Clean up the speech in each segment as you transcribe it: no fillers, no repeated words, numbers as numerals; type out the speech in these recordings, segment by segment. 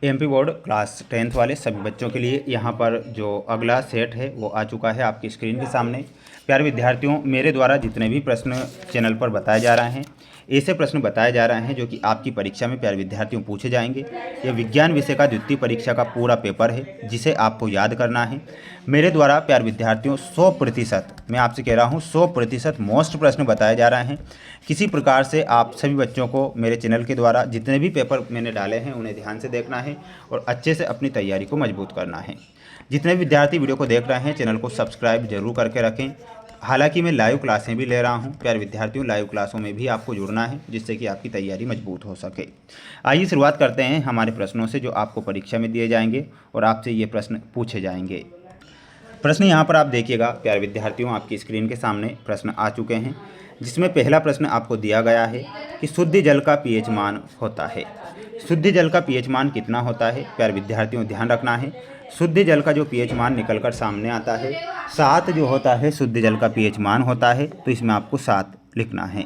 MP board class 10th वाले सभी बच्चों के लिए यहाँ पर जो अगला सेट है वो आ चुका है आपकी स्क्रीन के सामने। प्यारे विद्यार्थियों, मेरे द्वारा जितने भी प्रश्न चैनल पर बताए जा रहे हैं, ऐसे प्रश्न बताए जा रहे हैं जो कि आपकी परीक्षा में प्यारे विद्यार्थियों पूछे जाएंगे। यह विज्ञान विषय का द्वितीय परीक्षा का पूरा पेपर है जिसे आपको याद करना है। मेरे द्वारा प्यारे विद्यार्थियों 100%, मैं आपसे कह रहा हूँ 100% मोस्ट प्रश्न बताए जा रहे हैं। किसी प्रकार से आप सभी बच्चों को मेरे चैनल के द्वारा जितने भी पेपर मैंने डाले हैं उन्हें ध्यान से देखना है और अच्छे से अपनी तैयारी को मजबूत करना है। जितने भी विद्यार्थी वीडियो को देख रहे हैं चैनल को सब्सक्राइब जरूर करके रखें। हालांकि मैं लाइव क्लासें भी ले रहा हूं प्यारे विद्यार्थियों, लाइव क्लासों में भी आपको जुड़ना है जिससे कि आपकी तैयारी मजबूत हो सके। आइए शुरुआत करते हैं हमारे प्रश्नों से जो आपको परीक्षा में दिए जाएंगे और आपसे ये प्रश्न पूछे जाएंगे। प्रश्न यहाँ पर आप देखिएगा प्यारे विद्यार्थियों, आपकी स्क्रीन के सामने प्रश्न आ चुके हैं जिसमें पहला प्रश्न आपको दिया गया है कि शुद्ध जल का पीएच मान होता है। शुद्ध जल का पीएच मान कितना होता है प्यारे विद्यार्थियों, ध्यान रखना है। शुद्ध जल का जो पीएच मान निकलकर सामने आता है 7 जो होता है शुद्ध जल का पीएच मान होता है, तो इसमें आपको 7 लिखना है।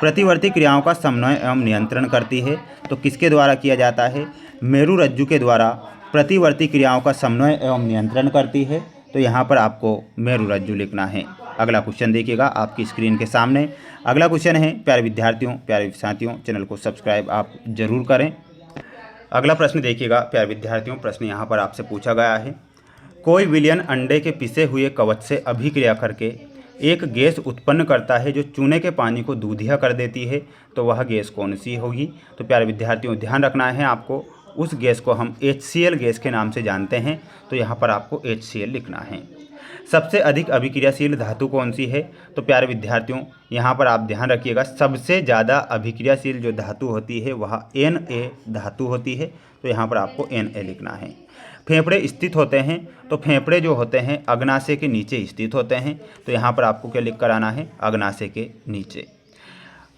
प्रतिवर्ती क्रियाओं का समन्वय एवं नियंत्रण करती है, तो किसके द्वारा किया जाता है? मेरु रज्जु के द्वारा प्रतिवर्ती क्रियाओं का समन्वय एवं नियंत्रण करती है, तो यहाँ पर आपको मेरु रज्जु लिखना है। अगला क्वेश्चन देखिएगा आपकी स्क्रीन के सामने। अगला क्वेश्चन है प्यारे विद्यार्थियों, प्यारे साथियों, चैनल को सब्सक्राइब आप जरूर करें। अगला प्रश्न देखिएगा प्यारे विद्यार्थियों, प्रश्न यहाँ पर आपसे पूछा गया है, कोई विलयन अंडे के पिसे हुए कवच से अभिक्रिया करके एक गैस उत्पन्न करता है जो चूने के पानी को दूधिया कर देती है, तो वह गैस कौन सी होगी? तो प्यारे विद्यार्थियों ध्यान रखना है आपको, उस गैस को हम HCl गैस के नाम से जानते हैं, तो यहाँ पर आपको HCl लिखना है। सबसे अधिक अभिक्रियाशील धातु कौन सी है? तो प्यारे विद्यार्थियों यहाँ पर आप ध्यान रखिएगा, सबसे ज़्यादा अभिक्रियाशील जो धातु होती है वह Na धातु होती है, तो यहाँ पर आपको Na लिखना है। फेफड़े स्थित होते हैं, तो फेफड़े जो होते हैं अग्नाशय के नीचे स्थित होते हैं, तो यहाँ पर आपको क्या लिख कर आना है? अग्नाशय के नीचे।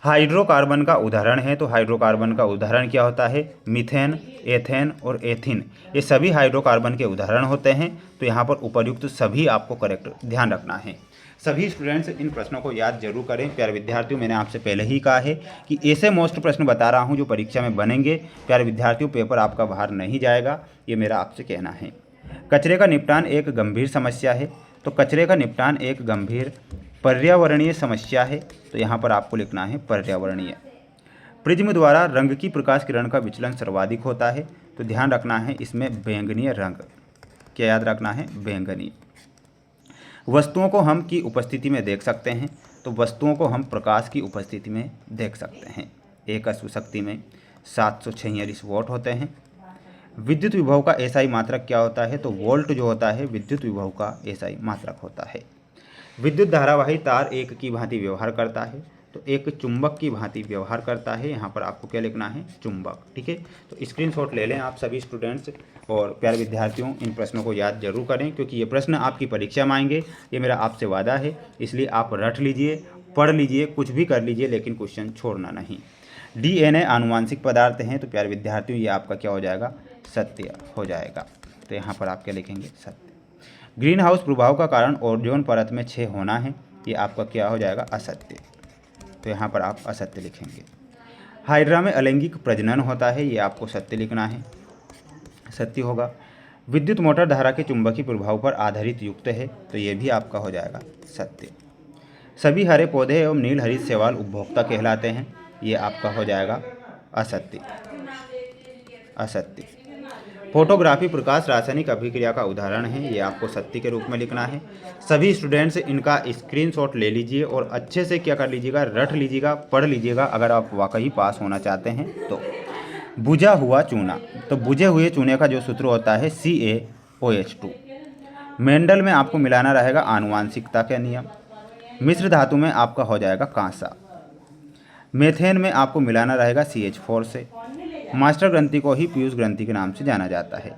हाइड्रोकार्बन का उदाहरण है, तो हाइड्रोकार्बन का उदाहरण क्या होता है? मीथेन, एथेन और एथिन, ये सभी हाइड्रोकार्बन के उदाहरण होते हैं, तो यहाँ पर उपर्युक्त सभी आपको करेक्ट ध्यान रखना है। सभी स्टूडेंट्स इन प्रश्नों को याद जरूर करें। प्यारे विद्यार्थियों मैंने आपसे पहले ही कहा है कि ऐसे मोस्ट प्रश्न बता रहा हूँ जो परीक्षा में बनेंगे। प्यारे विद्यार्थियों पेपर आपका बाहर नहीं जाएगा, ये मेरा आपसे कहना है। कचरे का निपटान एक गंभीर समस्या है, तो कचरे का निपटान एक गंभीर पर्यावरणीय समस्या है, तो यहाँ पर आपको लिखना है पर्यावरणीय। प्रिज्म द्वारा रंग की प्रकाश किरण का विचलन सर्वाधिक होता है, तो ध्यान रखना है इसमें बैंगनीय रंग, क्या याद रखना है? बैंगनी। वस्तुओं को हम की उपस्थिति में देख सकते हैं, तो वस्तुओं को हम प्रकाश की उपस्थिति में देख सकते हैं। एक अश्व शक्ति में 746 वोल्ट होते हैं। विद्युत विभव का एसआई मात्रक क्या होता है? तो वोल्ट जो होता है विद्युत विभव का एसआई मात्रक होता है। विद्युत धारावाही तार एक की भांति व्यवहार करता है, तो एक चुंबक की भांति व्यवहार करता है, यहाँ पर आपको क्या लिखना है? चुंबक। ठीक है, तो स्क्रीनशॉट ले लें आप सभी स्टूडेंट्स और प्यारे विद्यार्थियों इन प्रश्नों को याद जरूर करें क्योंकि ये प्रश्न आपकी परीक्षा में आएंगे, ये मेरा आपसे वादा है। इसलिए आप रट लीजिए, पढ़ लीजिए, कुछ भी कर लीजिए, लेकिन क्वेश्चन छोड़ना नहीं। DNA आनुवांशिक पदार्थ हैं, तो प्यारे विद्यार्थियों ये आपका क्या हो जाएगा? सत्य हो जाएगा, तो यहाँ पर आप क्या लिखेंगे? सत्य। ग्रीन हाउस प्रभाव का कारण ओजोन परत में क्षय होना है, ये आपका क्या हो जाएगा? असत्य, तो यहाँ पर आप असत्य लिखेंगे। हाइड्रा में अलैंगिक प्रजनन होता है, ये आपको सत्य लिखना है, सत्य होगा। विद्युत मोटर धारा के चुंबकीय प्रभाव पर आधारित युक्त है, तो ये भी आपका हो जाएगा सत्य। सभी हरे पौधे एवं नील हरित शैवाल उपभोक्ता कहलाते हैं, ये आपका हो जाएगा असत्य, असत्य। फोटोग्राफी प्रकाश रासायनिक अभिक्रिया का उदाहरण है, ये आपको सत्य के रूप में लिखना है। सभी स्टूडेंट्स इनका स्क्रीनशॉट ले लीजिए और अच्छे से क्या कर लीजिएगा? रट लीजिएगा, पढ़ लीजिएगा अगर आप वाकई पास होना चाहते हैं तो। बुझा हुआ चूना, तो बुझे हुए चूने का जो सूत्र होता है CaOH2। मेंडल में आपको मिलाना रहेगा आनुवांशिकता के नियम। मिश्र धातु में आपका हो जाएगा कांसा। मेथेन में आपको मिलाना रहेगा CH4 से। मास्टर ग्रंथि को ही पीयूष ग्रंथि के नाम से जाना जाता है।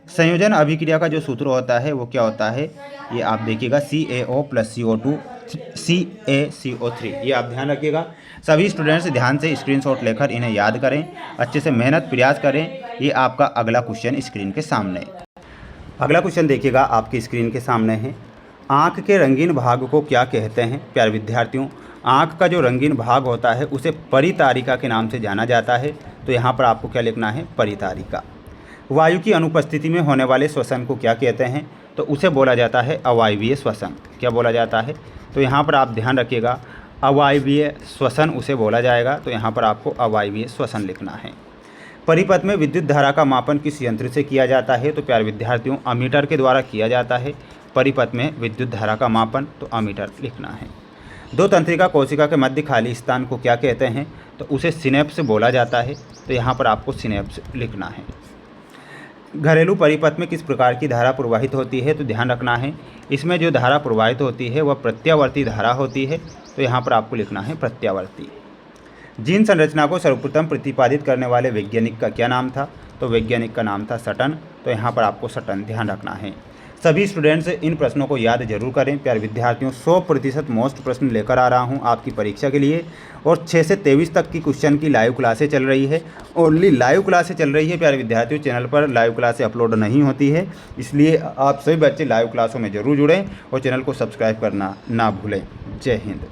संयोजन अभिक्रिया का जो सूत्र होता है वो क्या होता है? ये आप देखिएगा CaO + CO2 CaCO3, ये आप ध्यान रखिएगा। सभी स्टूडेंट्स ध्यान से स्क्रीनशॉट लेकर इन्हें याद करें, अच्छे से मेहनत प्रयास करें। ये आपका अगला क्वेश्चन स्क्रीन के सामने। अगला क्वेश्चन देखिएगा आपकी स्क्रीन के सामने है, आँख के रंगीन भाग को क्या कहते हैं? प्यारे विद्यार्थियों आँख का जो रंगीन भाग होता है उसे परितारिका के नाम से जाना जाता है, तो यहाँ पर आपको क्या लिखना है? परितारिका। वायु की अनुपस्थिति में होने वाले श्वसन को क्या कहते हैं? तो उसे बोला जाता है अवायवीय श्वसन। क्या बोला जाता है? तो यहाँ पर आप ध्यान रखिएगा, अवायवीय श्वसन उसे बोला जाएगा। तो यहाँ पर आपको अवायवीय श्वसन लिखना है। परिपथ में विद्युत धारा का मापन किस यंत्र से किया जाता है? तो प्यारे विद्यार्थियों, अमीटर के द्वारा किया जाता है परिपथ में विद्युत धारा का मापन। तो अमीटर लिखना है। दो तंत्रिका कोशिका के मध्य खाली स्थान को क्या कहते हैं? तो उसे सिनेप्स बोला जाता है। तो यहाँ पर आपको सिनेप्स लिखना है। घरेलू परिपथ में किस प्रकार की धारा प्रवाहित होती है? तो ध्यान रखना है, इसमें जो धारा प्रवाहित होती है वह प्रत्यावर्ती धारा होती है। तो यहाँ पर आपको लिखना है प्रत्यावर्ती। जीन संरचना को सर्वप्रथम प्रतिपादित करने वाले वैज्ञानिक का क्या नाम था? तो वैज्ञानिक का नाम था सटन। तो यहाँ पर आपको सटन ध्यान रखना है। सभी स्टूडेंट्स इन प्रश्नों को याद जरूर करें। प्यारे विद्यार्थियों, 100% मोस्ट प्रश्न लेकर आ रहा हूँ आपकी परीक्षा के लिए, और 6 से 23 तक की क्वेश्चन की लाइव क्लासें चल रही है। ओनली लाइव क्लासें चल रही है प्यारे विद्यार्थियों। चैनल पर लाइव क्लासें अपलोड नहीं होती है, इसलिए आप सभी बच्चे लाइव क्लासों में जरूर जुड़ें और चैनल को सब्सक्राइब करना ना भूलें। जय हिंद।